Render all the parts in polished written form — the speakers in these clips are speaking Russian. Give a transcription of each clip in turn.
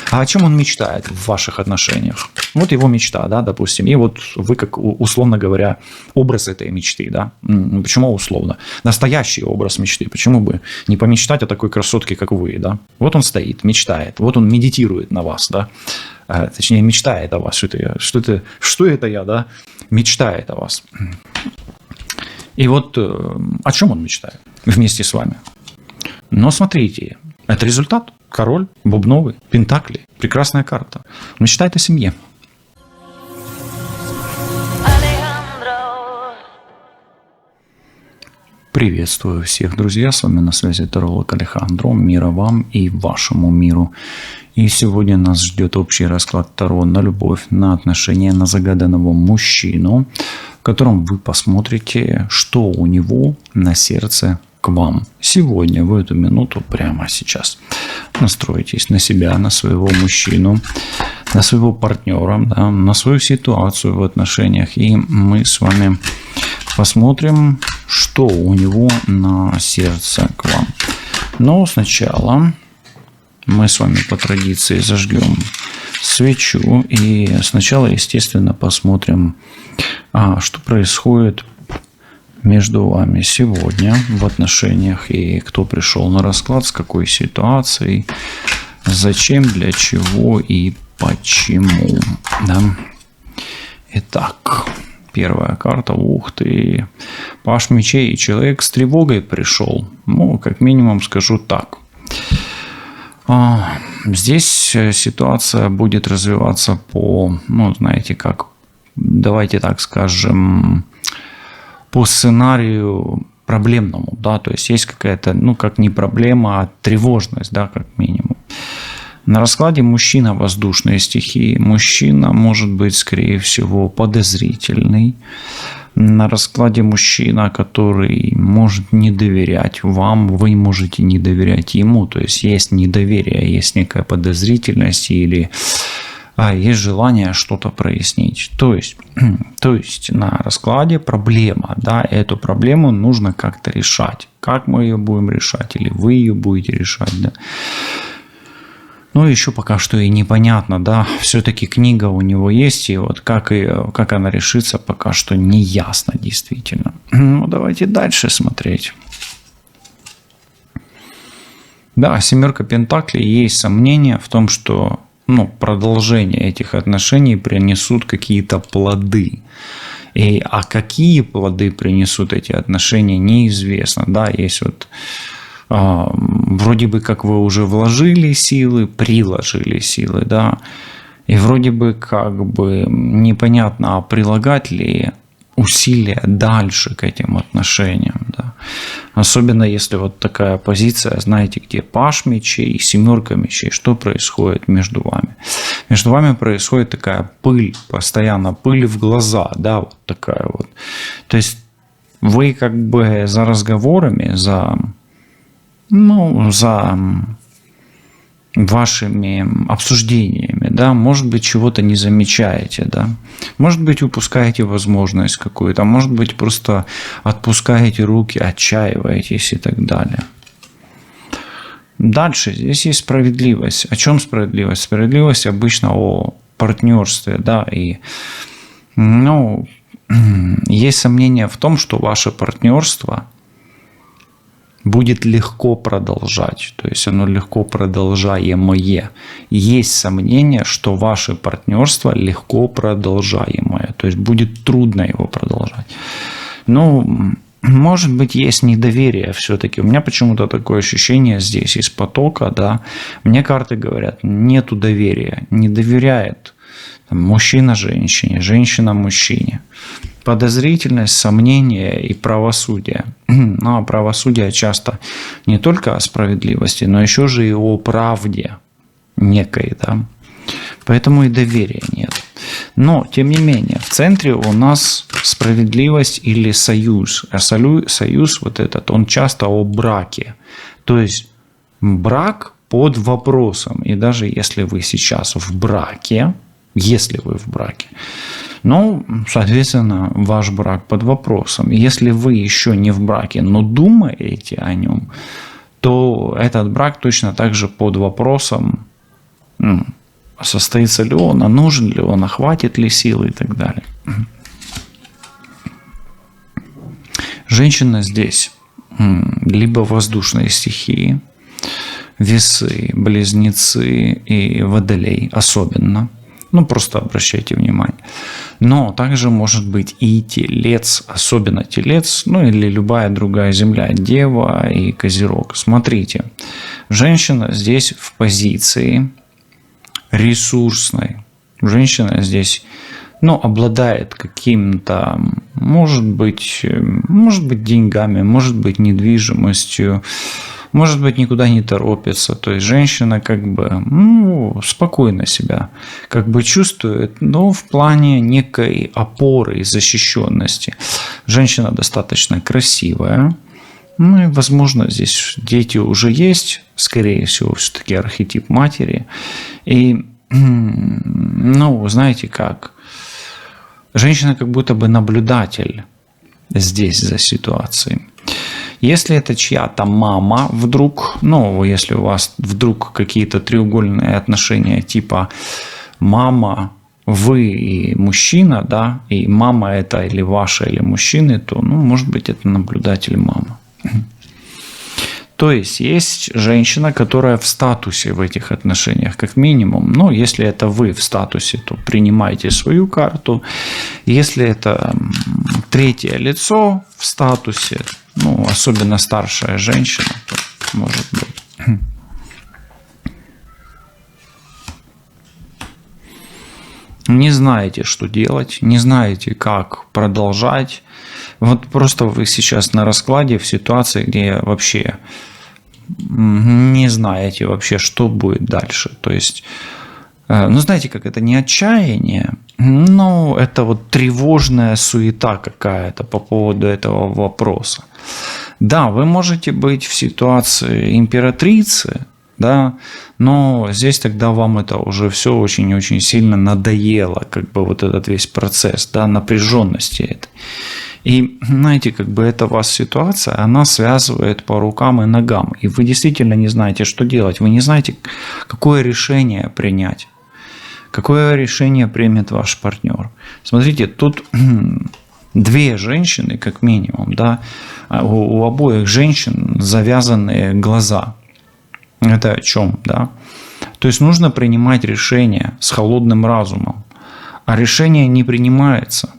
А о чем он мечтает в ваших отношениях? Вот его мечта, да, допустим. И вот вы, как, условно говоря, образ этой мечты, да. Почему условно? Настоящий образ мечты. Почему бы не помечтать о такой красотке, как вы, да? Вот он стоит, мечтает. Вот он медитирует на вас, да. Точнее, мечтает о вас. Что это я, да? Мечтает о вас. И вот о чем он мечтает вместе с вами? Но смотрите, это результат. Король, бубновый, пентакли, прекрасная карта. Он мечтает о семье. Приветствую всех, друзья. С вами на связи таролог Алехандро. Мира вам и вашему миру. И сегодня нас ждет общий расклад Таро на любовь, на отношения, на загаданного мужчину, в котором вы посмотрите, что у него на сердце к вам. Сегодня, в эту минуту, прямо сейчас. Настройтесь на себя, на своего мужчину, на своего партнера, да, на свою ситуацию в отношениях. И мы с вами посмотрим, что у него на сердце к вам. Но сначала мы с вами по традиции зажгем свечу. И сначала, естественно, посмотрим, что происходит между вами сегодня в отношениях. И кто пришел на расклад, с какой ситуацией, зачем, для чего и почему. Да? Итак, первая карта. Ух ты. Паш мечей. И человек с тревогой пришел. Ну, как минимум скажу так. Здесь ситуация будет развиваться по, ну, знаете как, давайте так скажем, по сценарию проблемному, да, то есть какая-то, ну, как не проблема, а тревожность, да, как минимум. На раскладе мужчина воздушной стихии. Мужчина может быть, скорее всего, подозрительный. На раскладе мужчина, который может не доверять вам, вы можете не доверять ему. То есть есть недоверие, есть некая подозрительность или есть желание что-то прояснить. То есть на раскладе проблема. Да, эту проблему нужно как-то решать. Как мы ее будем решать? Или вы ее будете решать? Да? Ну, еще пока что и непонятно, да, все-таки книга у него есть, и вот как она решится, пока что не ясно действительно. Ну, давайте дальше смотреть. Да, семерка пентаклей, есть сомнения в том, что, ну, продолжение этих отношений принесут какие-то плоды. А какие плоды принесут эти отношения, неизвестно, да, есть вот... вроде бы как вы уже вложили силы, приложили силы, да, и вроде бы как бы непонятно, прилагать ли усилия дальше к этим отношениям, да. Особенно если вот такая позиция, знаете, где паш мечей, семерка мечей, что происходит между вами? Между вами происходит такая пыль, постоянно пыль в глаза, да, вот такая вот. То есть вы как бы за разговорами, за вашими обсуждениями, да, может быть, чего-то не замечаете, да, может быть, упускаете возможность какую-то, может быть, просто отпускаете руки, отчаиваетесь и так далее. Дальше здесь есть справедливость. О чем справедливость? Справедливость обычно о партнерстве, да, и, ну, есть сомнение в том, что ваше партнерство будет легко продолжать, то есть оно легко продолжаемое. Есть сомнение, что ваше партнерство легко продолжаемое, то есть будет трудно его продолжать. Ну, может быть, есть недоверие все-таки. У меня почему-то такое ощущение здесь из потока, да. Мне карты говорят, нету доверия, не доверяет мужчина женщине, женщина мужчине. Подозрительность, сомнение и правосудие. Ну, а правосудие часто не только о справедливости, но еще же и о правде некой, да. Поэтому и доверия нет. Но, тем не менее, в центре у нас справедливость или союз. А союз вот этот, он часто о браке. То есть брак под вопросом. И даже если вы сейчас в браке, ну, соответственно, ваш брак под вопросом. Если вы еще не в браке, но думаете о нем, то этот брак точно так же под вопросом состоится ли он, а нужен ли он, а хватит ли силы и так далее. Женщина здесь либо воздушные стихии, весы, близнецы и водолей особенно. Ну, просто обращайте внимание. Но также может быть и телец, особенно телец, ну или любая другая земля, дева и козерог. Смотрите, женщина здесь в позиции ресурсной. Женщина здесь, обладает каким-то, может быть деньгами, может быть недвижимостью, может быть, никуда не торопится. То есть женщина спокойно себя чувствует, но в плане некой опоры и защищенности. Женщина достаточно красивая. И, возможно, здесь дети уже есть, скорее всего, все-таки архетип матери. И, знаете как, женщина как будто бы наблюдатель здесь за ситуацией. Если это чья-то мама вдруг, если у вас вдруг какие-то треугольные отношения типа мама, вы и мужчина, да, и мама это или ваша, или мужчины, то, может быть, это наблюдатель мама. То есть есть женщина, которая в статусе в этих отношениях, как минимум. Но если это вы в статусе, то принимайте свою карту. Если это третье лицо в статусе, особенно старшая женщина, то может быть. Не знаете, что делать, не знаете, как продолжать. Вот просто вы сейчас на раскладе в ситуации, где вообще не знаете вообще, что будет дальше. То есть, знаете, как это не отчаяние, но это вот тревожная суета какая-то по поводу этого вопроса. Да, вы можете быть в ситуации императрицы, да, но здесь тогда вам это уже все очень-очень сильно надоело, вот этот весь процесс, да, напряженности этой. И, знаете, эта вас ситуация, она связывает по рукам и ногам, и вы действительно не знаете, что делать, вы не знаете, какое решение принять, какое решение примет ваш партнер. Смотрите, тут две женщины, как минимум, да, у обоих женщин завязанные глаза. Это о чем, да? То есть нужно принимать решение с холодным разумом, а решение не принимается.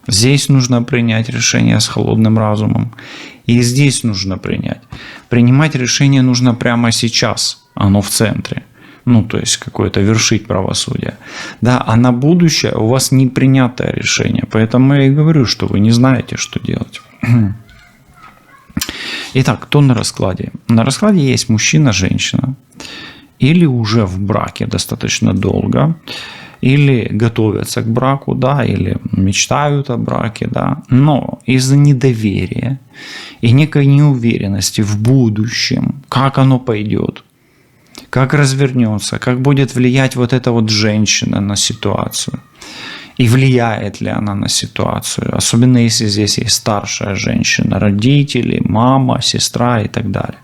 Здесь нужно принять решение с холодным разумом, и здесь нужно принять. Принимать решение нужно прямо сейчас, оно в центре. То есть какое-то вершить правосудие. Да, а на будущее у вас не принятое решение, поэтому я и говорю, что вы не знаете, что делать. Итак, кто на раскладе? На раскладе есть мужчина, женщина, или уже в браке достаточно долго, или готовятся к браку, да, или мечтают о браке, да, но из-за недоверия и некой неуверенности в будущем, как оно пойдет, как развернется, как будет влиять вот эта вот женщина на ситуацию, и влияет ли она на ситуацию, особенно если здесь есть старшая женщина, родители, мама, сестра и так далее.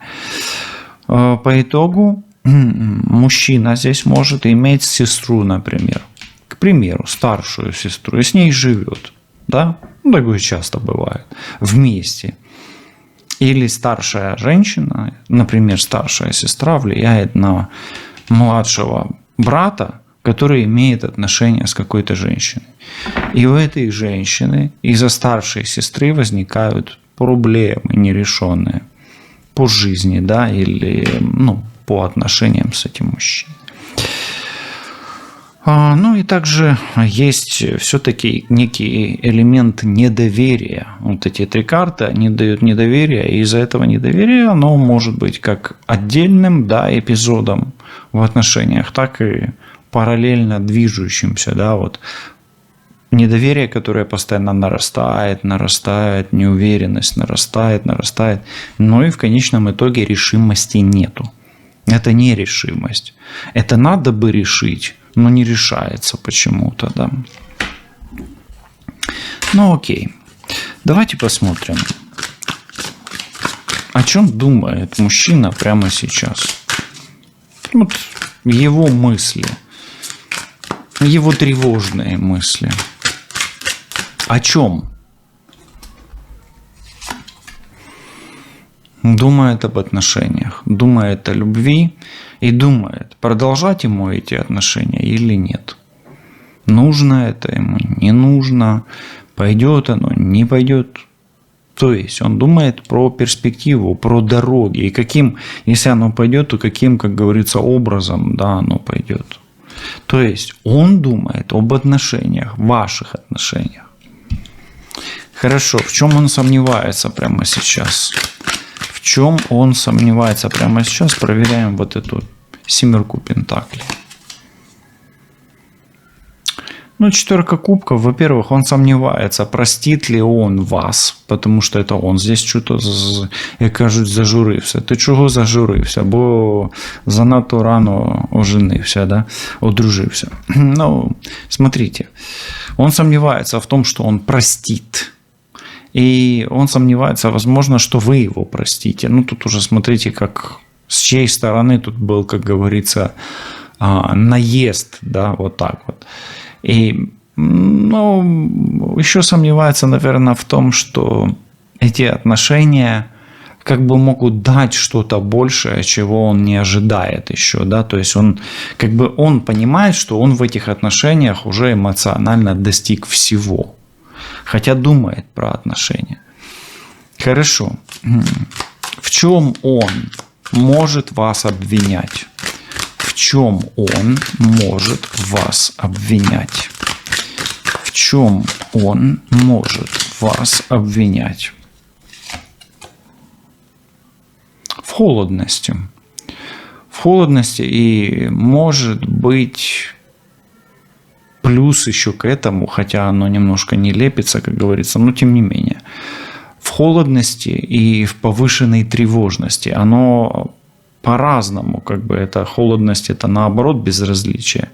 По итогу мужчина здесь может иметь сестру, например, к примеру, старшую сестру, и с ней живет, да, такое часто бывает, вместе. Или старшая женщина, например, старшая сестра влияет на младшего брата, который имеет отношения с какой-то женщиной. И у этой женщины из-за старшей сестры возникают проблемы нерешенные по жизни, да, или по отношениям с этим мужчиной. И также есть все-таки некий элемент недоверия. Вот эти три карты, они дают недоверие, и из-за этого недоверия оно может быть как отдельным, да, эпизодом в отношениях, так и параллельно движущимся, да, вот недоверие, которое постоянно нарастает, неуверенность нарастает, но и в конечном итоге решимости нету. Это не решимость. Это надо бы решить, но не решается почему-то, да. Окей. Давайте посмотрим, о чем думает мужчина прямо сейчас. Вот его мысли. его тревожные мысли. О чем? Думает об отношениях, думает о любви и думает, продолжать ему эти отношения или нет. Нужно это ему, не нужно, пойдет оно, не пойдет. То есть он думает про перспективу, про дороги. И каким, если оно пойдет, то каким, как говорится, образом, да, оно пойдет. То есть он думает об отношениях, ваших отношениях. Хорошо, в чем он сомневается прямо сейчас? В чем он сомневается прямо сейчас? Проверяем вот эту семерку пентаклей. Ну, четверка кубков, во-первых, он сомневается, простит ли он вас, потому что это он здесь что-то, як кажуть, зажурився. Ти чого зажурився? Бо занадто рано оженився, да? Одружився. Ну, смотрите, он сомневается в том, что он простит. И он сомневается, возможно, что вы его простите. Ну, тут уже смотрите, как с чьей стороны тут был, как говорится, наезд, да, вот так вот. И, ну, еще сомневается, наверное, в том, что эти отношения как бы могут дать что-то большее, чего он не ожидает еще, да, то есть он, как бы он понимает, что он в этих отношениях уже эмоционально достиг всего, хотя думает про отношения. Хорошо. В чем он может вас обвинять? В чем он может вас обвинять? В чем он может вас обвинять? В холодности. В холодности, и может быть плюс еще к этому, хотя оно немножко не лепится, как говорится, но тем не менее. В холодности и в повышенной тревожности. Оно по-разному, как бы эта холодность, это наоборот безразличие.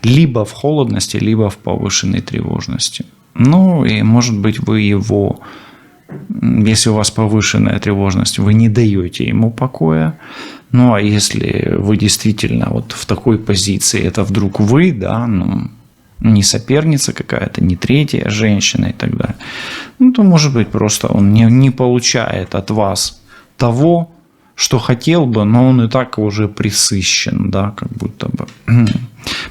Либо в холодности, либо в повышенной тревожности. Ну и может быть вы его, если у вас повышенная тревожность, вы не даете ему покоя. Ну а если вы действительно вот в такой позиции, это вдруг вы, да, ну, не соперница какая-то, не третья женщина и так далее, ну то может быть просто он не получает от вас того, что хотел бы, но он и так уже пресыщен, да, как будто бы.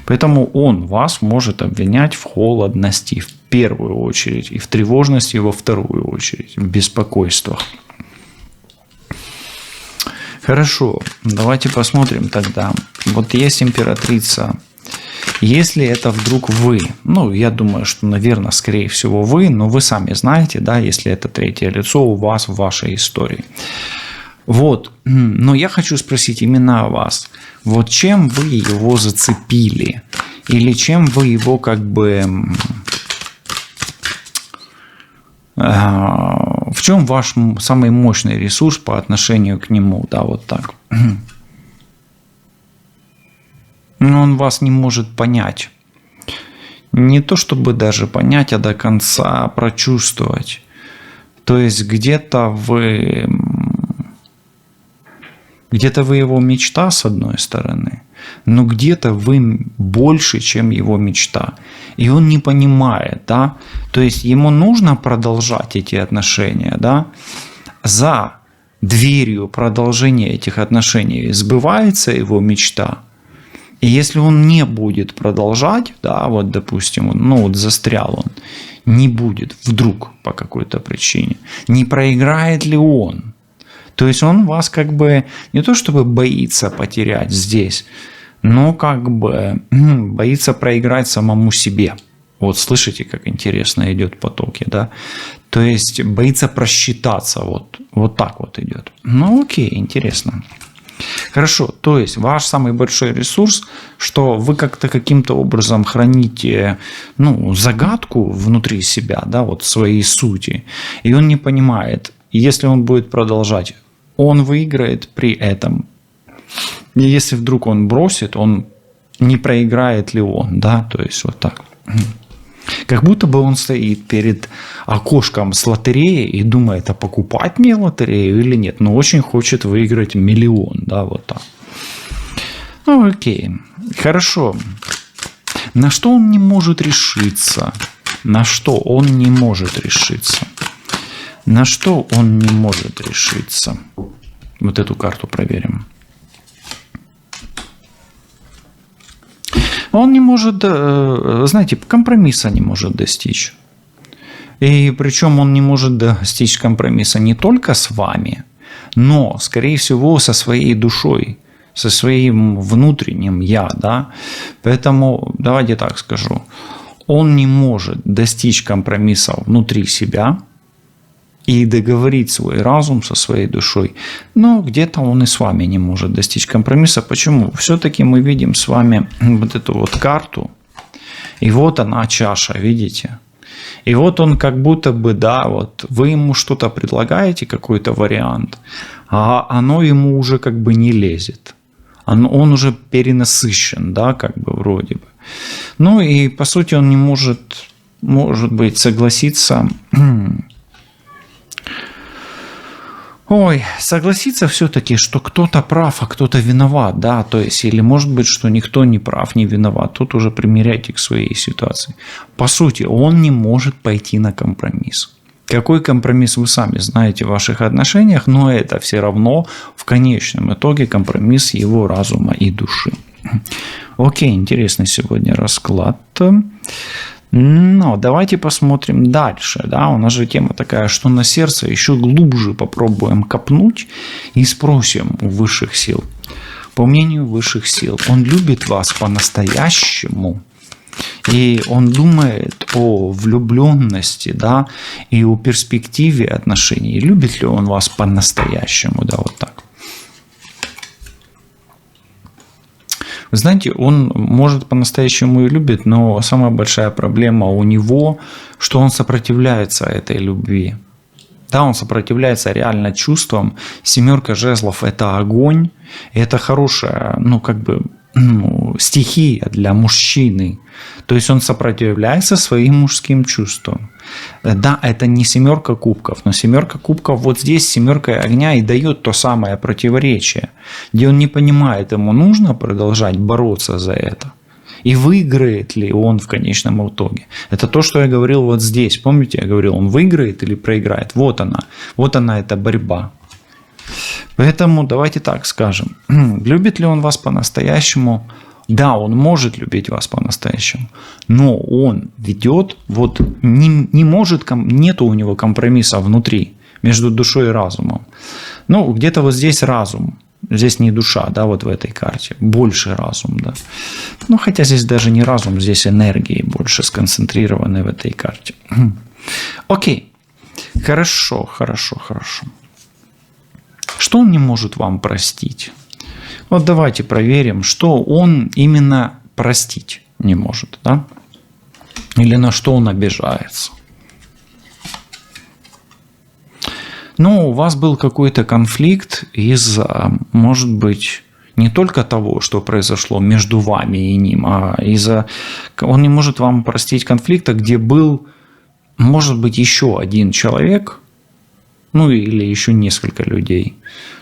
Поэтому он вас может обвинять в холодности в первую очередь, и в тревожности во вторую очередь, в беспокойствах. Хорошо, давайте посмотрим тогда. Вот есть императрица. Если это вдруг вы, ну, я думаю, что, наверное, скорее всего вы, но вы сами знаете, да, если это третье лицо у вас в вашей истории. Вот, но я хочу спросить именно о вас. Вот чем вы его зацепили? Или чем вы его как бы... В чем ваш самый мощный ресурс по отношению к нему? Да, вот так. Но он вас не может понять. Не то чтобы даже понять, а до конца прочувствовать. То есть где-то вы его мечта, с одной стороны, но где-то вы больше, чем его мечта. И он не понимает, да. То есть ему нужно продолжать эти отношения, да. За дверью продолжения этих отношений сбывается его мечта. И если он не будет продолжать, да, вот допустим, ну вот застрял он, не будет вдруг по какой-то причине, не проиграет ли он? То есть он вас как бы не то чтобы боится потерять здесь, но как бы боится проиграть самому себе. Вот слышите, как интересно идет потоки, да? То есть боится просчитаться, вот так вот идет. Ну окей, интересно. Хорошо, то есть ваш самый большой ресурс, что вы как-то каким-то образом храните, ну, загадку внутри себя, да, вот своей сути, и он не понимает. И если он будет продолжать, он выиграет при этом. И если вдруг он бросит, он не проиграет ли он, да, то есть вот так. Как будто бы он стоит перед окошком с лотереей и думает, а покупать мне лотерею или нет. Но очень хочет выиграть 1 000 000, да, вот так. Ну, окей, хорошо. На что он не может решиться? На что он не может решиться? На что он не может решиться? Вот эту карту проверим. Он не может, знаете, компромисса не может достичь. И причем он не может достичь компромисса не только с вами, но, скорее всего, со своей душой, со своим внутренним «я». Да? Поэтому, давайте так скажу, он не может достичь компромисса внутри себя и договорить свой разум со своей душой. Но где-то он и с вами не может достичь компромисса. Почему? Все-таки мы видим с вами вот эту вот карту, и вот она чаша, видите? И вот он как будто бы, да, вот вы ему что-то предлагаете, какой-то вариант, а оно ему уже как бы не лезет. Он уже перенасыщен, да, как бы вроде бы. Ну и по сути он не может быть, согласиться... согласиться все-таки, что кто-то прав, а кто-то виноват, да, то есть, или может быть, что никто не прав, не виноват, тут уже примеряйте к своей ситуации. По сути, он не может пойти на компромисс. Какой компромисс вы сами знаете в ваших отношениях, но это все равно в конечном итоге компромисс его разума и души. Окей, интересный сегодня расклад. Но давайте посмотрим дальше. Да? У нас же тема такая, что на сердце, еще глубже попробуем копнуть и спросим у высших сил. По мнению высших сил, он любит вас по-настоящему, и он думает о влюбленности, да, и о перспективе отношений. Любит ли он вас по-настоящему, да, вот так. Вы знаете, он, может, по-настоящему и любит, но самая большая проблема у него, что он сопротивляется этой любви. Да, он сопротивляется реально чувствам. 7 жезлов – это огонь, и это хорошая, стихия для мужчины. То есть он сопротивляется своим мужским чувствам. Да, это не 7 кубков, но 7 кубков вот здесь 7 огня и дает то самое противоречие, где он не понимает, ему нужно продолжать бороться за это. И выиграет ли он в конечном итоге? Это то, что я говорил вот здесь. Помните, я говорил, он выиграет или проиграет? Вот она эта борьба. Поэтому давайте так скажем. Любит ли он вас по-настоящему? Да, он может любить вас по-настоящему, но он ведет, не может, нету у него компромисса внутри, между душой и разумом. Где-то вот здесь разум, здесь не душа, да, вот в этой карте, больше разум, да. Хотя здесь даже не разум, здесь энергии больше сконцентрированы в этой карте. Окей, хорошо. Что он не может вам простить? Вот давайте проверим, что он именно простить не может, да? Или на что он обижается. У вас был какой-то конфликт из-за, может быть, не только того, что произошло между вами и ним, а из-за... Он не может вам простить конфликта, где был, может быть, еще один человек, или еще несколько людей.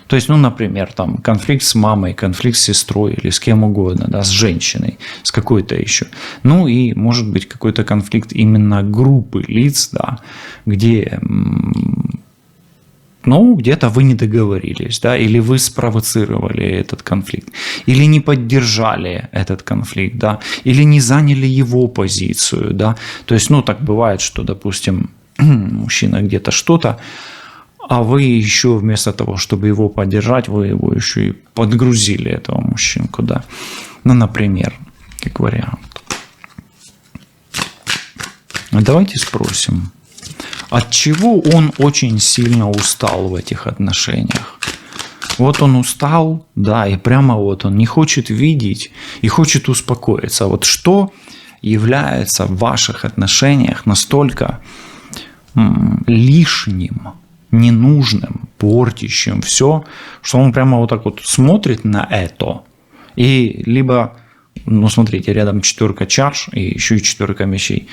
То есть, например, там конфликт с мамой, конфликт с сестрой или с кем угодно, да, с женщиной, с какой-то еще. И может быть какой-то конфликт именно группы лиц, да, где, где-то вы не договорились, да, или вы спровоцировали этот конфликт, или не поддержали этот конфликт, да, или не заняли его позицию, да. То есть, так бывает, что, допустим, мужчина где-то что-то, а вы еще вместо того, чтобы его поддержать, вы его еще и подгрузили, этого мужчинку, да. Например, как вариант. Давайте спросим, от чего он очень сильно устал в этих отношениях? Вот он устал, да, и прямо он не хочет видеть и хочет успокоиться. Вот что является в ваших отношениях настолько лишним, ненужным, портящим все, что он прямо так смотрит на это и либо, смотрите, рядом 4 чаш и еще и 4 мечей,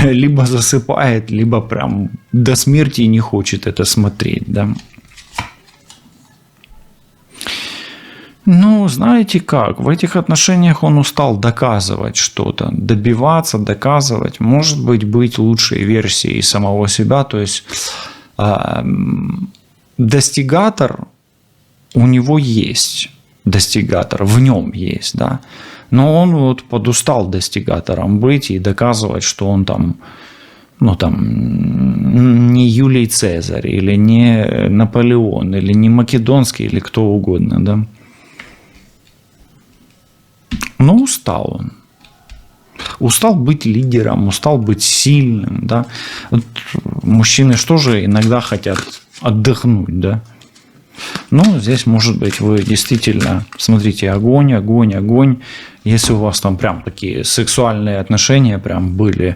либо засыпает, либо прям до смерти не хочет это смотреть, да. Ну, знаете как, в этих отношениях он устал доказывать что-то, добиваться, доказывать, может быть лучшей версией самого себя, то есть достигатор у него есть, достигатор в нем есть, да, но он вот подустал достигатором быть и доказывать, что он там, ну там, не Юлий Цезарь, или не Наполеон, или не Македонский, или кто угодно, да. Но устал он. Устал быть лидером, устал быть сильным, да. Вот мужчины что же иногда хотят отдохнуть, да. Ну, здесь, может быть, вы действительно, смотрите, огонь, огонь, огонь. Если у вас там прям такие сексуальные отношения прям были,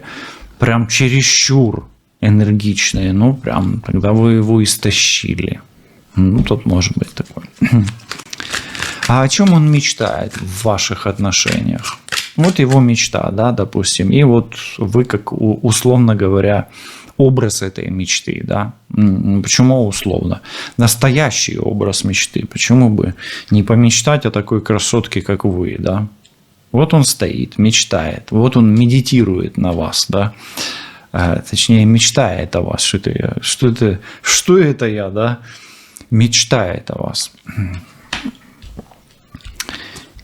прям чересчур энергичные, ну, прям тогда вы его истощили. Ну, тут может быть такое. А о чем он мечтает в ваших отношениях? Вот его мечта, да, допустим. И вот вы, как, условно говоря, образ этой мечты, да. Почему условно? Настоящий образ мечты. Почему бы не помечтать о такой красотке, как вы, да? Вот он стоит, мечтает. Вот он медитирует на вас, да. Точнее, мечтает о вас. Что это я, да? Мечтает о вас.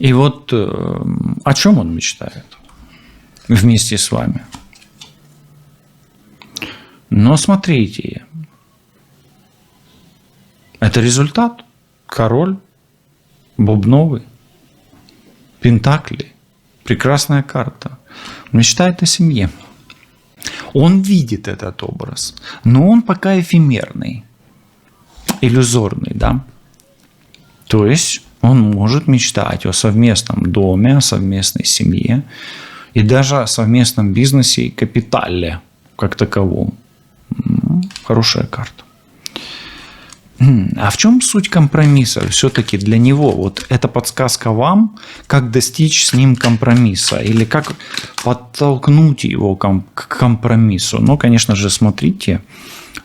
И вот о чем он мечтает вместе с вами? Но смотрите, это результат. Король, бубновый, пентакли, прекрасная карта. Он мечтает о семье. Он видит этот образ, но он пока эфемерный, иллюзорный, да. То есть он может мечтать о совместном доме, о совместной семье и даже о совместном бизнесе и капитале как таковом. Хорошая карта. А в чем суть компромисса? Все-таки для него вот эта подсказка вам, как достичь с ним компромисса или как подтолкнуть его к компромиссу. Ну, конечно же, смотрите,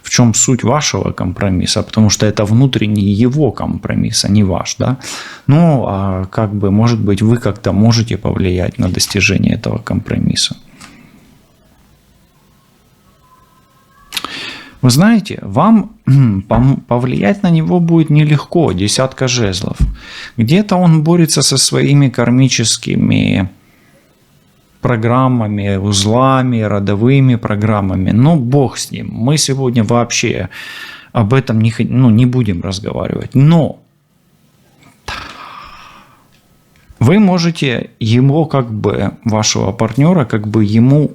в чем суть вашего компромисса, потому что это внутренний его компромисс, а не ваш, да. Ну, а как бы, может быть, вы как-то можете повлиять на достижение этого компромисса. Вы знаете, вам повлиять на него будет нелегко, десятка жезлов. Где-то он борется со своими кармическими программами, узлами, родовыми программами. Но Бог с ним. Мы сегодня вообще об этом не будем разговаривать. Но вы можете его, как бы, вашего партнера, как бы ему,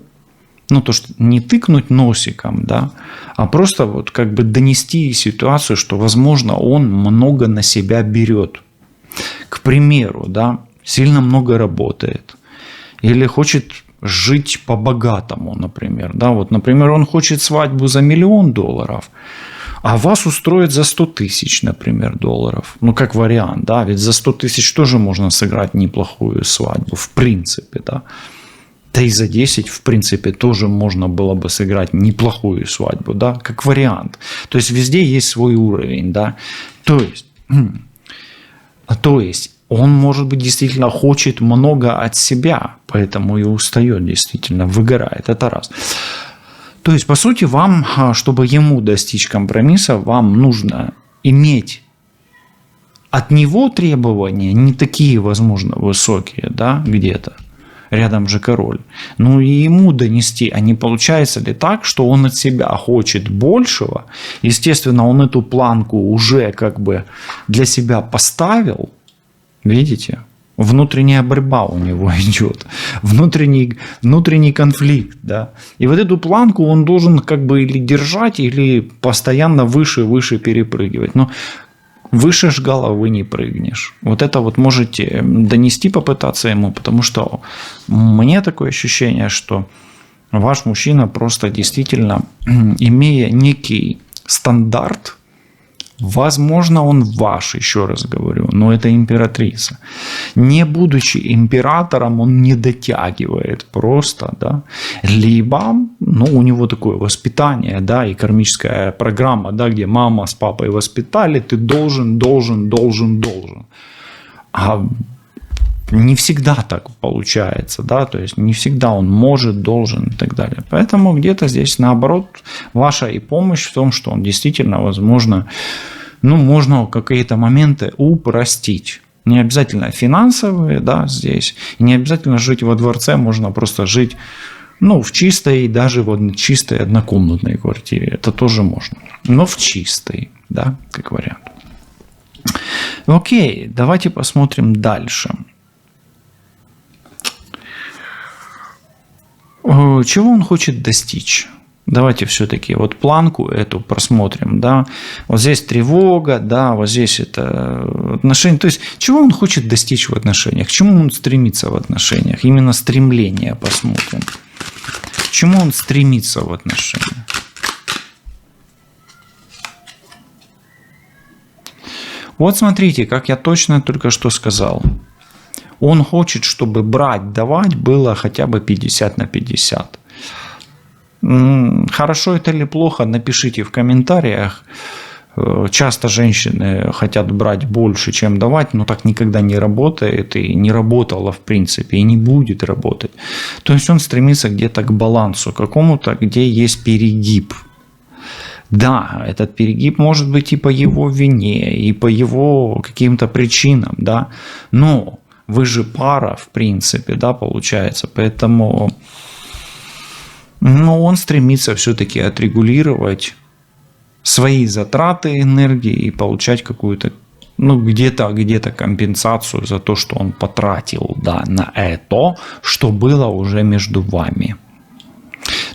то, что не тыкнуть носиком, да, а просто вот как бы донести ситуацию, что, возможно, он много на себя берет. К примеру, да, сильно много работает. Или хочет жить по-богатому, например. Да, вот, например, он хочет свадьбу за $1 миллион, а вас устроит за 100 тысяч, например, долларов. Ну, как вариант, да, ведь за 100 тысяч тоже можно сыграть неплохую свадьбу, в принципе, да. Да и за 10, в принципе, тоже можно было бы сыграть неплохую свадьбу, да, как вариант. То есть везде есть свой уровень, да. То есть он, может быть, действительно хочет много от себя, поэтому и устает, действительно, выгорает. Это раз. То есть, по сути, вам, чтобы ему достичь компромисса, вам нужно иметь от него требования не такие, возможно, высокие, да, где-то. Рядом же король. Ну и ему донести, а не получается ли так, что он от себя хочет большего? Естественно, он эту планку уже как бы для себя поставил. Видите? Внутренняя борьба у него идет. Внутренний конфликт. Да? И вот эту планку он должен как бы или держать, или постоянно выше перепрыгивать. Но выше ж головы не прыгнешь. Вот это вот можете донести, попытаться ему, потому что мне такое ощущение, что ваш мужчина просто действительно, имея некий стандарт, возможно, он ваш, еще раз говорю, но это императрица. Не будучи императором, он не дотягивает просто, да. Либо, у него такое воспитание, да, и кармическая программа, да, где мама с папой воспитали, ты должен. А не всегда так получается, да, то есть не всегда он может, должен и так далее. Поэтому где-то здесь наоборот ваша и помощь в том, что он действительно, возможно, можно какие-то моменты упростить. Не обязательно финансовые, да, здесь. И не обязательно жить во дворце, можно просто жить, в чистой, даже в чистой однокомнатной квартире. Это тоже можно. Но в чистой, да, как вариант. Окей, давайте посмотрим дальше. Чего он хочет достичь? Давайте все-таки вот планку эту просмотрим, да. Вот здесь тревога, да, вот здесь это отношения. То есть, чего он хочет достичь в отношениях? К чему он стремится в отношениях? Именно стремление посмотрим. К чему он стремится в отношениях? Вот смотрите, как я точно только что сказал. Он хочет, чтобы брать, давать было хотя бы 50/50. Хорошо это или плохо, напишите в комментариях. Часто женщины хотят брать больше, чем давать, но так никогда не работает и не работало в принципе, и не будет работать. То есть он стремится где-то к балансу какому-то, где есть перегиб. Да, этот перегиб может быть и по его вине, и по его каким-то причинам, да, но вы же пара, в принципе, да, получается, поэтому он стремится все-таки отрегулировать свои затраты энергии и получать какую-то, где-то компенсацию за то, что он потратил, да, на это, что было уже между вами.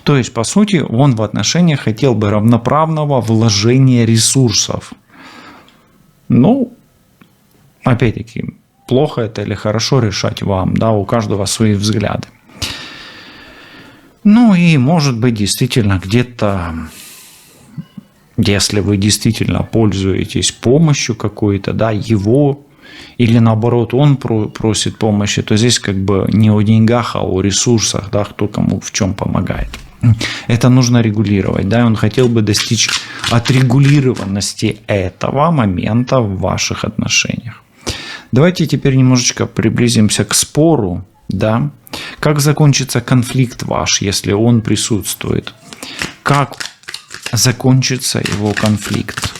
То есть, по сути, он в отношениях хотел бы равноправного вложения ресурсов. Опять-таки, плохо это или хорошо решать вам, да, у каждого свои взгляды. И может быть действительно где-то, если вы действительно пользуетесь помощью какой-то, да, его, или наоборот он просит помощи, то здесь как бы не о деньгах, а о ресурсах, да, кто кому в чем помогает. Это нужно регулировать, да, и он хотел бы достичь отрегулированности этого момента в ваших отношениях. Давайте теперь немножечко приблизимся к спору, да, как закончится конфликт ваш, если он присутствует, как закончится его конфликт,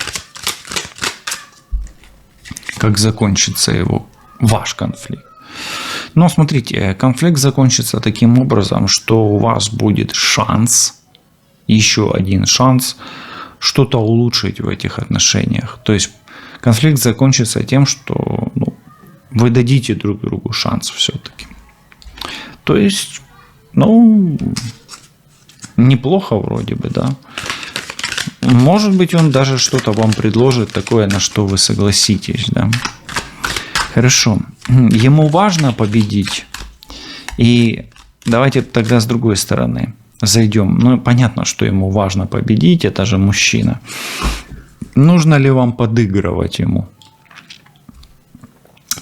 как закончится ваш конфликт. Но смотрите, конфликт закончится таким образом, что у вас будет шанс, еще один шанс, что-то улучшить в этих отношениях. То есть конфликт закончится тем, что вы дадите друг другу шанс все-таки. То есть, неплохо вроде бы, да. Может быть, он даже что-то вам предложит такое, на что вы согласитесь, да. Хорошо. Ему важно победить. И давайте тогда с другой стороны зайдем. Понятно, что ему важно победить, это же мужчина. Нужно ли вам подыгрывать ему?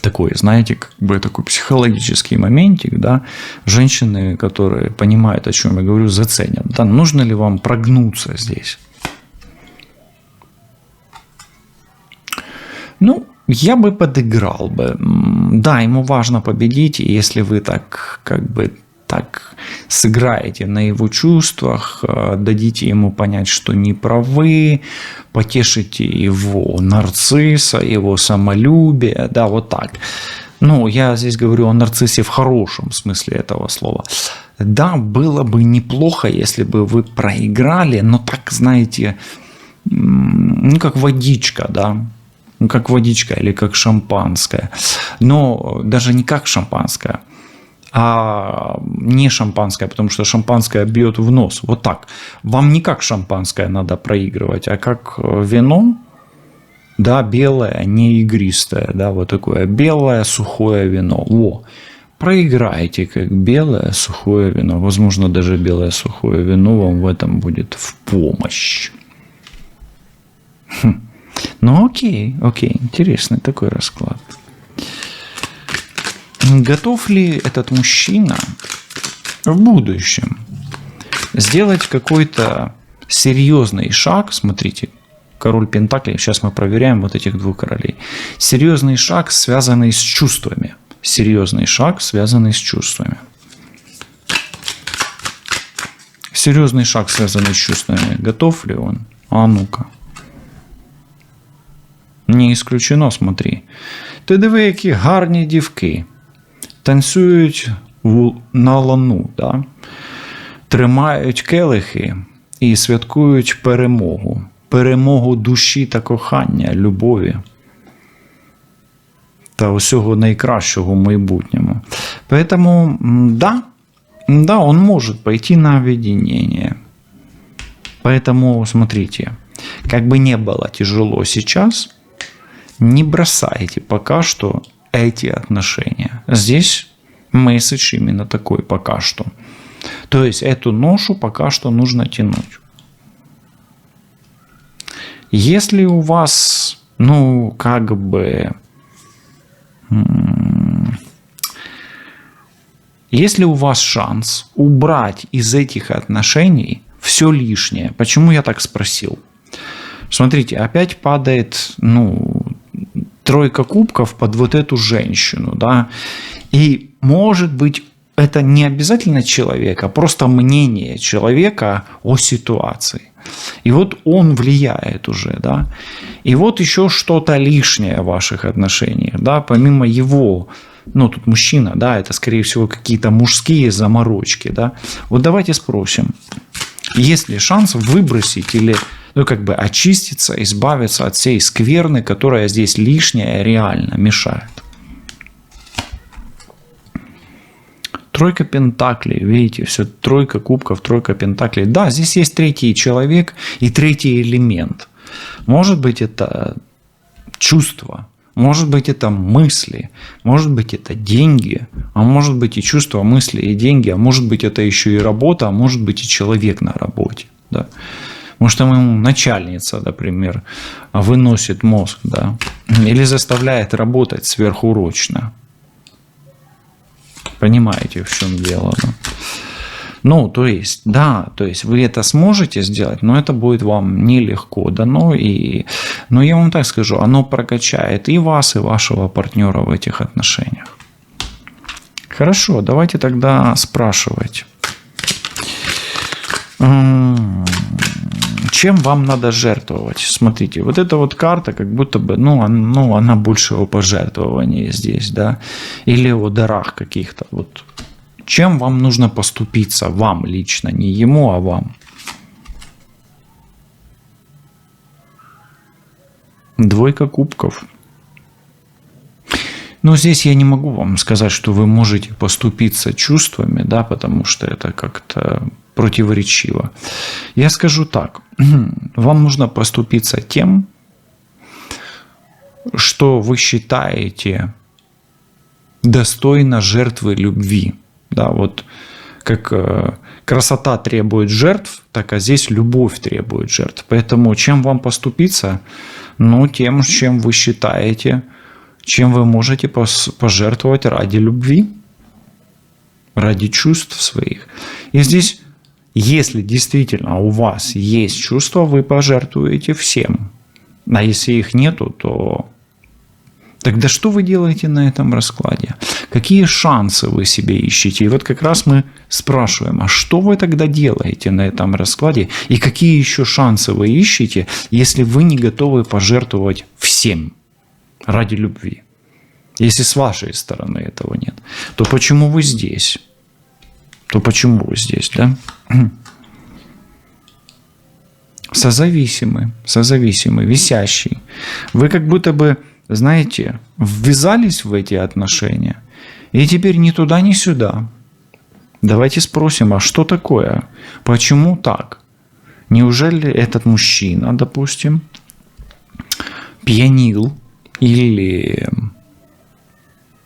Такой, знаете, такой психологический моментик, да, женщины, которые понимают, о чем я говорю, заценят. Да, нужно ли вам прогнуться здесь? Я бы подыграл бы. Да, ему важно победить, и если вы так сыграете на его чувствах, дадите ему понять, что не правы, потешите его нарцисса, его самолюбие, да, вот так. Я здесь говорю о нарциссе в хорошем смысле этого слова. Да, было бы неплохо, если бы вы проиграли, но так, знаете, как водичка, да, как водичка или как шампанское. Но даже не как шампанское, а не шампанское, потому что шампанское бьет в нос. Вот так. Вам не как шампанское надо проигрывать, а как вино, да, белое, не игристое, да, вот такое белое сухое вино. Проиграете как белое сухое вино. Возможно, даже белое сухое вино вам в этом будет в помощь. Окей, интересный такой расклад. Готов ли этот мужчина в будущем сделать какой-то серьезный шаг? Смотрите, король пентаклей. Сейчас мы проверяем вот этих двух королей. Серьезный шаг, связанный с чувствами. Серьезный шаг, связанный с чувствами. Серьезный шаг, связанный с чувствами. Готов ли он? А ну-ка. Не исключено, смотри. Ти диви, які гарні дівки. Танцюють на луну, да? Тримають келихи і святкують перемогу. Перемогу душі та кохання, любові. Та усього найкращого в майбутньому. Поэтому, да, он может пойти на объединение. Поэтому, смотрите, как бы не было тяжело сейчас, не бросайте пока что эти отношения. Здесь месседж именно такой пока что. То есть эту ношу пока что нужно тянуть. Если у вас, если у вас шанс убрать из этих отношений все лишнее. Почему я так спросил? Смотрите, опять падает, тройка кубков под вот эту женщину, да, и может быть это не обязательно человек, а просто мнение человека о ситуации. И вот он влияет уже, да, и вот еще что-то лишнее в ваших отношениях, да, помимо его, тут мужчина, да, это скорее всего какие-то мужские заморочки, да. Вот давайте спросим, есть ли шанс выбросить или очиститься, избавиться от всей скверны, которая здесь лишняя, реально мешает. Тройка пентаклей, видите, все тройка кубков, тройка пентаклей. Да, здесь есть третий человек и третий элемент. Может быть, это чувство, может быть, это мысли, может быть, это деньги, а может быть, и чувства, мысли, и деньги, а может быть, это еще и работа, а может быть, и человек на работе. Да. Может, ему начальница, например, выносит мозг, да, или заставляет работать сверхурочно. Понимаете, в чем дело? Да? То есть вы это сможете сделать, но это будет вам нелегко дано. Но я вам так скажу, оно прокачает и вас, и вашего партнера в этих отношениях. Хорошо, давайте тогда спрашивать. Чем вам надо жертвовать? Смотрите, вот эта вот карта, как будто бы, она больше о пожертвовании здесь, да, или о дарах каких-то. Вот. Чем вам нужно поступиться? Вам лично, не ему, а вам. Двойка кубков. Но здесь я не могу вам сказать, что вы можете поступиться чувствами, да, потому что это как-то противоречиво. Я скажу так. Вам нужно поступиться тем, что вы считаете достойно жертвы любви. Да, вот как красота требует жертв, так а здесь любовь требует жертв. Поэтому чем вам поступиться? Тем, чем вы считаете, чем вы можете пожертвовать ради любви, ради чувств своих. И здесь, если действительно у вас есть чувства, вы пожертвуете всем. А если их нету, то тогда что вы делаете на этом раскладе? Какие шансы вы себе ищете? И вот как раз мы спрашиваем, а что вы тогда делаете на этом раскладе? И какие еще шансы вы ищете, если вы не готовы пожертвовать всем ради любви? Если с вашей стороны этого нет, то почему вы здесь? Да? Созависимый, висящий. Вы как будто бы, знаете, ввязались в эти отношения, и теперь ни туда, ни сюда. Давайте спросим, а что такое? Почему так? Неужели этот мужчина, допустим, пьянил или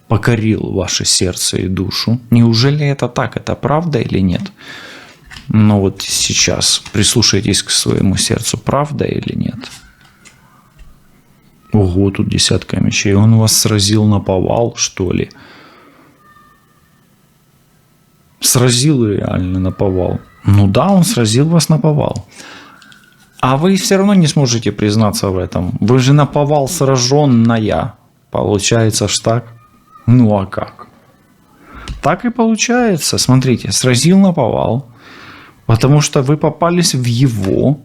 покорил ваше сердце и душу? Неужели это так? Это правда или нет? Но вот сейчас прислушайтесь к своему сердцу, правда или нет? Ого, тут десятка мечей. Он вас сразил наповал, что ли? Сразил реально наповал. Да, он сразил вас наповал. А вы все равно не сможете признаться в этом. Вы же наповал сраженная. Получается ж так. Ну а как? Так и получается. Смотрите, сразил наповал. Потому что вы попались в его,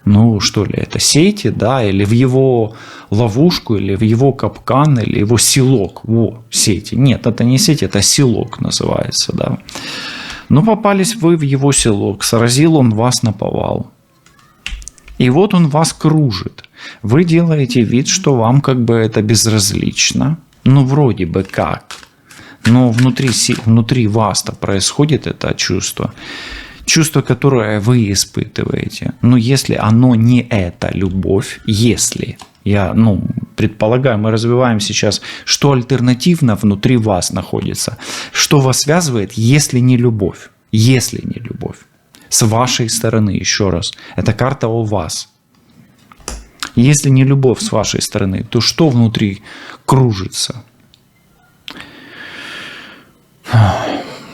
ну что ли, это сети, да, или в его ловушку, или в его капкан, или его селок. Во, сети. Нет, это не сеть, это селок называется, да. Но попались вы в его селок, сразил он вас наповал. И вот он вас кружит. Вы делаете вид, что вам как бы это безразлично. Ну, вроде бы как. Но внутри вас-то происходит это чувство. Чувство, которое вы испытываете. Но если оно не это любовь, если... Я, предполагаю, мы развиваем сейчас, что альтернативно внутри вас находится. Что вас связывает, если не любовь? Если не любовь. С вашей стороны, еще раз. Это карта о вас. Если не любовь с вашей стороны, то что внутри кружится?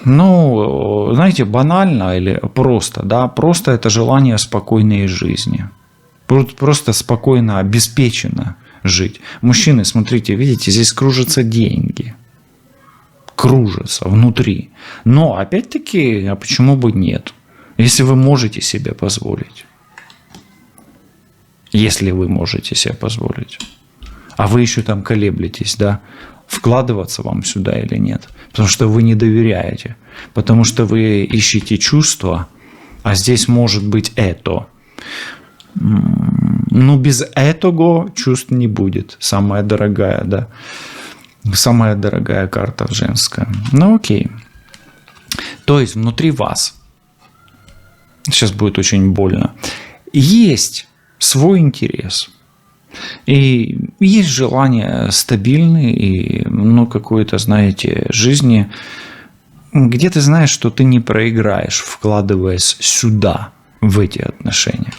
Ну, знаете, банально или просто, да, просто это желание спокойной жизни. Просто спокойно, обеспеченно жить. Мужчины, смотрите, видите, здесь кружатся деньги. Кружатся внутри. Но, опять-таки, а почему бы нет? Если вы можете себе позволить. Если вы можете себе позволить. А вы еще там колеблетесь, да? Вкладываться вам сюда или нет. Потому что вы не доверяете. Потому что вы ищете чувства, а здесь может быть это. Ну, без этого чувств не будет. Самая дорогая, да. Самая дорогая карта женская. Ну, окей. То есть, внутри вас, сейчас будет очень больно, есть свой интерес. И есть желание стабильной и, какой-то, знаете, жизни, где ты знаешь, что ты не проиграешь, вкладываясь сюда, в эти отношения.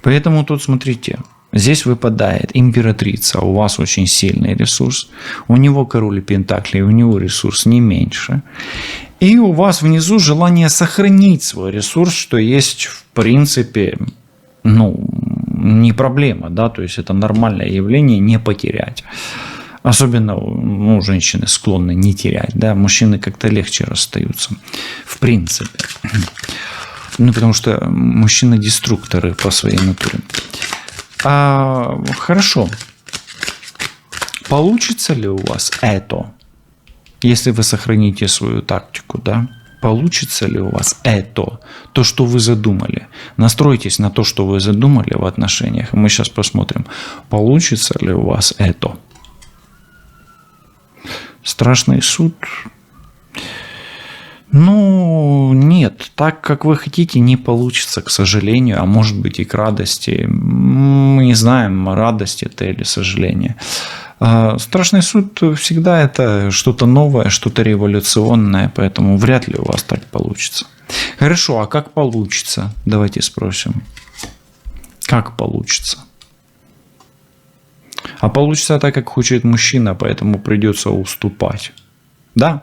Поэтому тут, смотрите, здесь выпадает императрица, у вас очень сильный ресурс, у него король пентаклей, у него ресурс не меньше. И у вас внизу желание сохранить свой ресурс, что есть, в принципе, не проблема, да, то есть это нормальное явление не потерять. Особенно, женщины склонны не терять, да, мужчины как-то легче расстаются, в принципе. Потому что мужчины-деструкторы по своей натуре. Хорошо. Получится ли у вас это, если вы сохраните свою тактику, да? Получится ли у вас это, то, что вы задумали? Настройтесь на то, что вы задумали в отношениях. И мы сейчас посмотрим, получится ли у вас это. Страшный суд. Нет, так как вы хотите, не получится, к сожалению, а может быть и к радости. Мы не знаем, радость это или сожаление. Страшный суд всегда это что-то новое, что-то революционное, поэтому вряд ли у вас так получится. Хорошо, а как получится? Давайте спросим. Как получится? А получится так, как хочет мужчина, поэтому придется уступать. Да?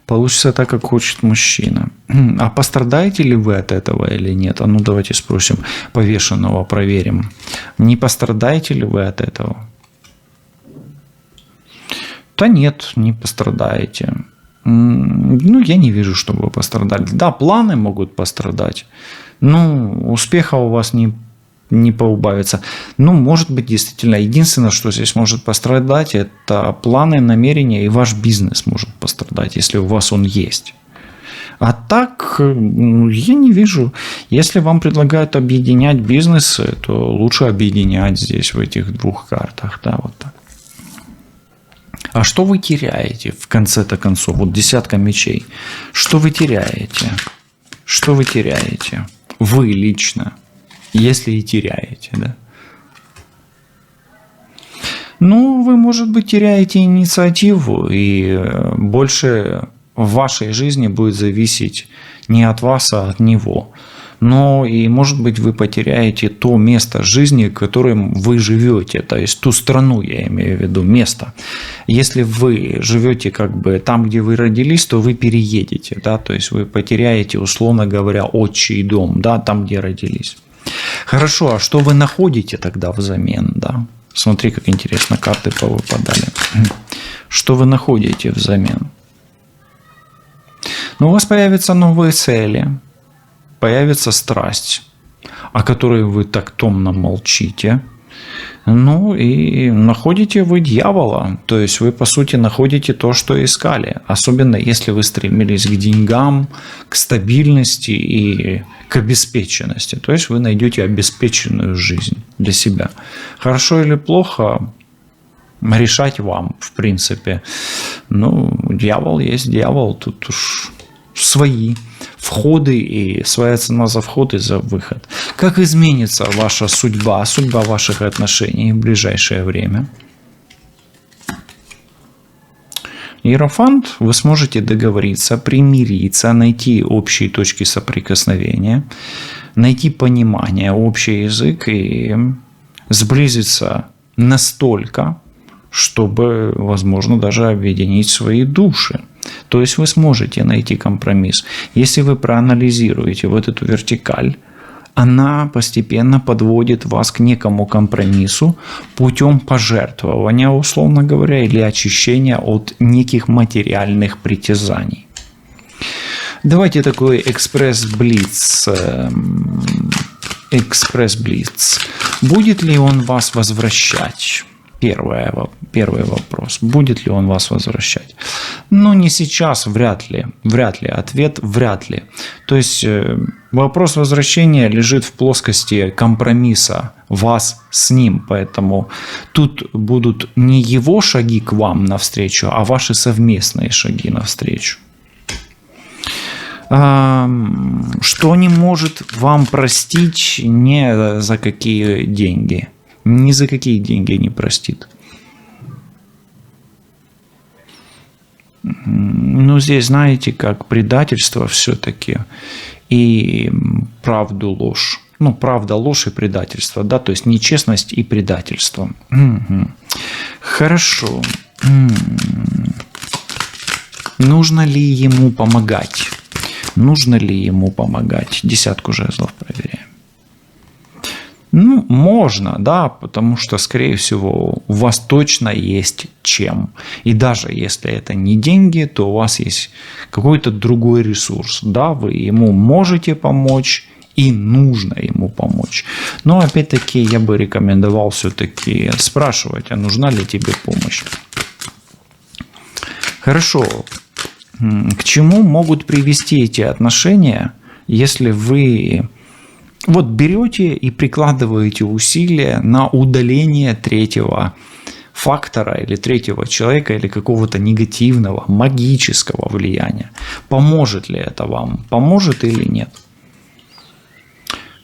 Получится так, как хочет мужчина. А пострадаете ли вы от этого или нет? Давайте спросим повешенного, проверим. Не пострадаете ли вы от этого? Да нет, не пострадаете. Я не вижу, чтобы вы пострадали. Да, планы могут пострадать. Успеха у вас не поубавится. Может быть, действительно, единственное, что здесь может пострадать, это планы, намерения, и ваш бизнес может пострадать, если у вас он есть. А так, я не вижу. Если вам предлагают объединять бизнесы, то лучше объединять здесь, в этих двух картах. Да, вот так. А что вы теряете в конце-то концов? Вот десятка мечей. Что вы теряете? Что вы теряете? Вы лично. Если и теряете, да? Вы, может быть, теряете инициативу, и больше в вашей жизни будет зависеть не от вас, а от него. но и, может быть, вы потеряете то место жизни, которым вы живете, то есть ту страну, я имею в виду, место. Если вы живете как бы там, где вы родились, то вы переедете, да, то есть вы потеряете, условно говоря, отчий дом, да, там, где родились. Хорошо, а что вы находите тогда взамен, да? Смотри, как интересно карты повыпадали. Что вы находите взамен? Ну, у вас появятся новые цели, появится страсть, о которой вы так томно молчите. Ну и находите вы дьявола, то есть вы по сути находите то, что искали, особенно если вы стремились к деньгам, к стабильности и к обеспеченности, то есть вы найдете обеспеченную жизнь для себя. Хорошо или плохо, решать вам, в принципе. Ну, дьявол есть дьявол, тут уж свои входы и своя цена за вход и за выход. Как изменится ваша судьба, судьба ваших отношений в ближайшее время? Иерофант, вы сможете договориться, примириться, найти общие точки соприкосновения, найти понимание, общий язык и сблизиться настолько, чтобы, возможно, даже объединить свои души. То есть вы сможете найти компромисс. Если вы проанализируете вот эту вертикаль, она постепенно подводит вас к некому компромиссу путем пожертвования, условно говоря, или очищения от неких материальных притязаний. Давайте такой экспресс-блиц. Экспресс-блиц. Будет ли он вас возвращать? Первый вопрос. Будет ли он вас возвращать? Ну, не сейчас, вряд ли. Вряд ли. Ответ – вряд ли. То есть, вопрос возвращения лежит в плоскости компромисса вас с ним. Поэтому тут будут не его шаги к вам навстречу, а ваши совместные шаги навстречу. Что не может вам простить ни за какие деньги? Ни за какие деньги не простит. Ну, здесь, знаете, как предательство все-таки и правду ложь. Ну, правда, ложь и предательство, да, то есть нечестность и предательство. Хорошо. Нужно ли ему помогать? Нужно ли ему помогать? 10 жезлов проверяем. Ну, можно, да, потому что, скорее всего, у вас точно есть чем. И даже если это не деньги, то у вас есть какой-то другой ресурс. Да, вы ему можете помочь и нужно ему помочь. Но, опять-таки, я бы рекомендовал все-таки спрашивать, а нужна ли тебе помощь. Хорошо. К чему могут привести эти отношения, если вы вот берете и прикладываете усилия на удаление третьего фактора или третьего человека или какого-то негативного, магического влияния? Поможет ли это вам? Поможет или нет?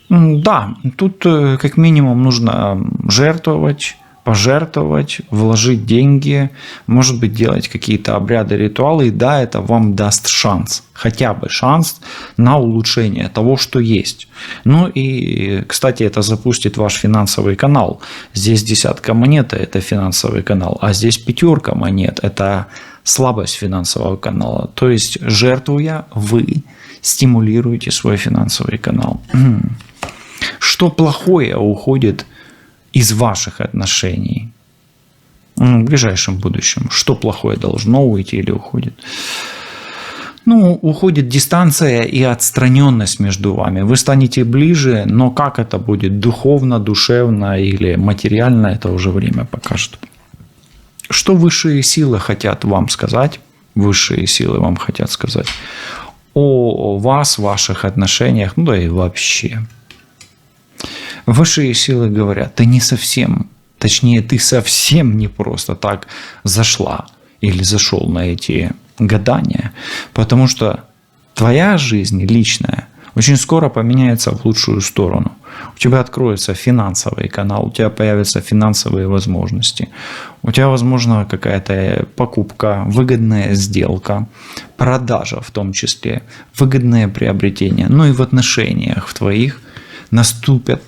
Да, тут как минимум нужно жертвовать, пожертвовать, вложить деньги, может быть, делать какие-то обряды, ритуалы. И да, это вам даст шанс, хотя бы шанс на улучшение того, что есть. Ну и, кстати, это запустит ваш финансовый канал. Здесь 10 монет – это финансовый канал, а здесь 5 монет – это слабость финансового канала. То есть, жертвуя, вы стимулируете свой финансовый канал. Что плохое уходит из ваших отношений в ближайшем будущем? Что плохое должно уйти или уходит? Ну, уходит дистанция и отстраненность между вами. Вы станете ближе, но как это будет? Духовно, душевно или материально? Это уже время покажет. Что высшие силы хотят вам сказать? Высшие силы вам хотят сказать о вас, ваших отношениях, ну да и вообще. Высшие силы говорят, ты не совсем, точнее, ты совсем не просто так зашла или зашел на эти гадания, потому что твоя жизнь личная очень скоро поменяется в лучшую сторону. У тебя откроется финансовый канал, у тебя появятся финансовые возможности. У тебя, возможно, какая-то покупка, выгодная сделка, продажа в том числе, выгодное приобретение. Ну и в отношениях в твоих наступят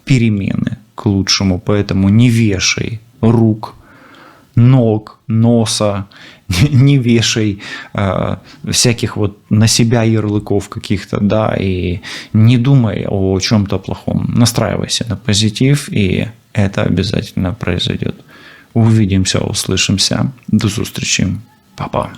перемены к лучшему. Поэтому не вешай рук, ног, носа, не вешай всяких вот на себя ярлыков каких-то, да, и не думай о чем-то плохом. Настраивайся на позитив, и это обязательно произойдет. Увидимся, услышимся. До зустрічі. Па-па.